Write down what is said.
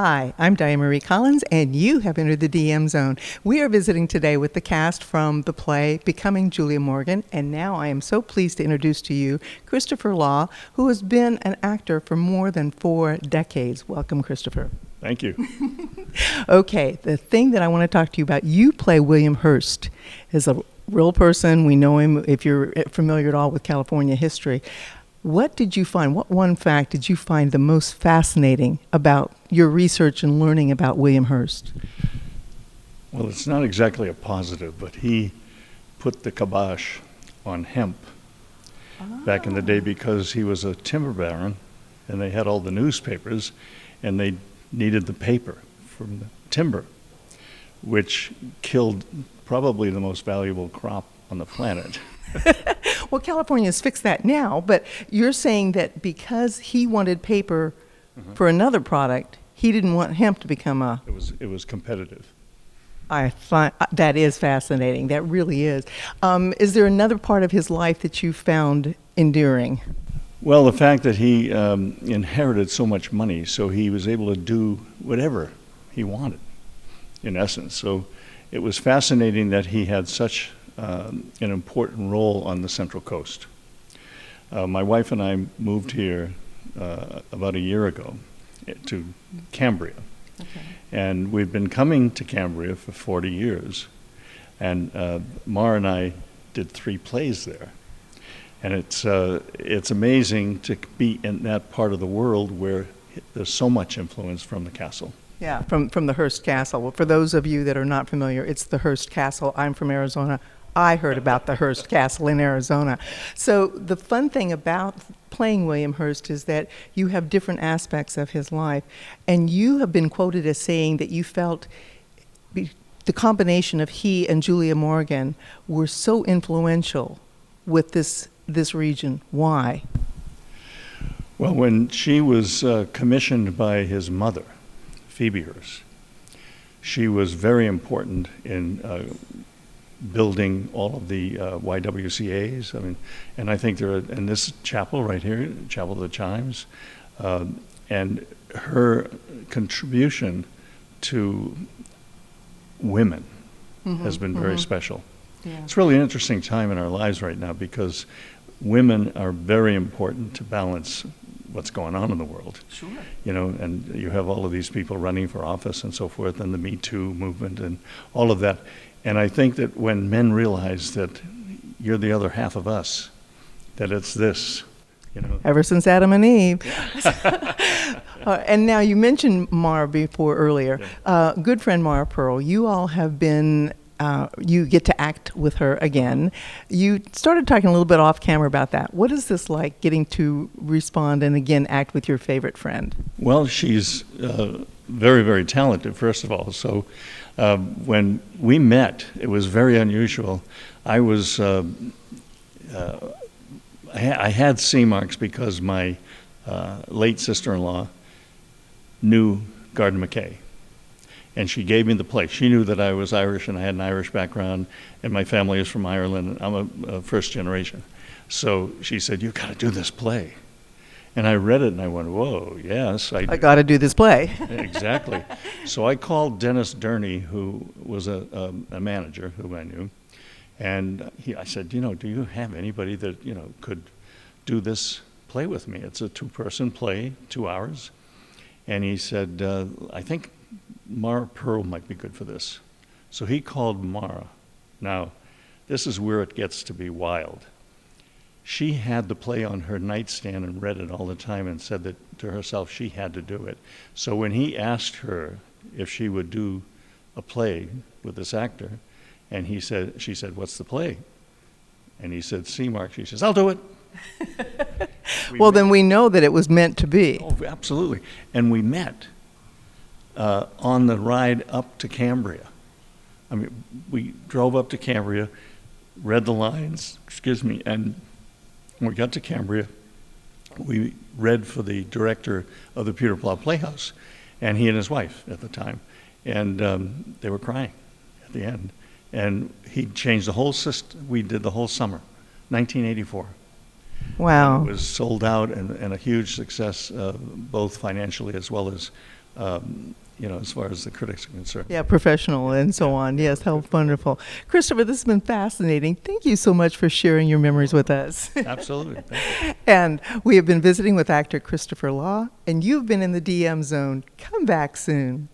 Hi, I'm Dianemarie Collins, and you have entered the DM Zone. We are visiting today with the cast from the play Becoming Julia Morgan, and now I am so pleased to introduce to you Christopher Law, who has been an actor for more than 4 decades. Welcome, Christopher. Thank you. Okay, the thing that I want to talk to you about, you play William Hearst. Is a real person. We know him if you're familiar at all with California history. What did you find? What one fact did you find the most fascinating about your research and learning about William Hearst? Well, it's not exactly a positive, but he put the kibosh on hemp back in the day because he was a timber baron and they had all the newspapers and they needed the paper from the timber, which killed probably the most valuable crop on the planet. Well, California has fixed that now, but you're saying that because he wanted paper for another product, he didn't want hemp to become a... It was competitive. I find that is fascinating. That really is. Is there another part of his life that you found endearing? Well, the fact that he inherited so much money, so he was able to do whatever he wanted, in essence. So it was fascinating that he had such an important role on the Central Coast. My wife and I moved here about a year ago to Cambria. Okay. And we've been coming to Cambria for 40 years. And Mara and I did 3 plays there. And it's amazing to be in that part of the world where there's so much influence from the castle. Yeah, from the Hearst Castle. Well, for those of you that are not familiar, it's the Hearst Castle. I'm from Arizona. I heard about the Hearst Castle in Arizona. So the fun thing about playing William Hearst is that you have different aspects of his life. And you have been quoted as saying that you felt the combination of he and Julia Morgan were so influential with this region. Why? Well, when she was commissioned by his mother, Phoebe Hearst, she was very important in building all of the YWCAs. I mean, and I think there are, in this chapel right here, Chapel of the Chimes, and her contribution to women has been very special. Yeah. It's really an interesting time in our lives right now because women are very important to balance what's going on in the world. Sure. You know, and you have all of these people running for office and so forth, and the Me Too movement and all of that. And I think that when men realize that you're the other half of us, that it's this, you know. Ever since Adam and Eve. And now you mentioned Mara before earlier. Yeah. Good friend Mara Purl, you all have been, you get to act with her again. You started talking a little bit off camera about that. What is this like, getting to respond and again act with your favorite friend? Well, she's very, very talented, first of all. So when we met, it was very unusual. I had C marks because my late sister-in-law knew Gardner McKay. And she gave me the play. She knew that I was Irish and I had an Irish background and my family is from Ireland and I'm a first generation. So she said, "You've got to do this play." And I read it and I went, "Whoa, yes, I got to do this play." Exactly. So I called Dennis Durney, who was a manager who I knew, and I said, do you have anybody that, could do this play with me? It's a 2-person play, 2 hours. And he said, I think Mara Purl might be good for this. So he called Mara. Now, this is where it gets to be wild. She had the play on her nightstand and read it all the time and said that to herself she had to do it. So when he asked her if she would do a play with this actor, and she said, "What's the play?" And he said, "C mark." She says, "I'll do it." Well, then we know that it was meant to be. Oh, absolutely. And we met on the ride up to Cambria. I mean, we drove up to Cambria, read the lines, and when we got to Cambria, we read for the director of the Peter Plough Playhouse, and he and his wife at the time, and they were crying at the end. And he changed the whole system. We did the whole summer, 1984. Wow. It was sold out and a huge success, both financially as well as as far as the critics are concerned. Yeah, professional and so on. Yes, how wonderful. Christopher, this has been fascinating. Thank you so much for sharing your memories with us. Absolutely. Thank you. And we have been visiting with actor Christopher Law, and you've been in the DM Zone. Come back soon.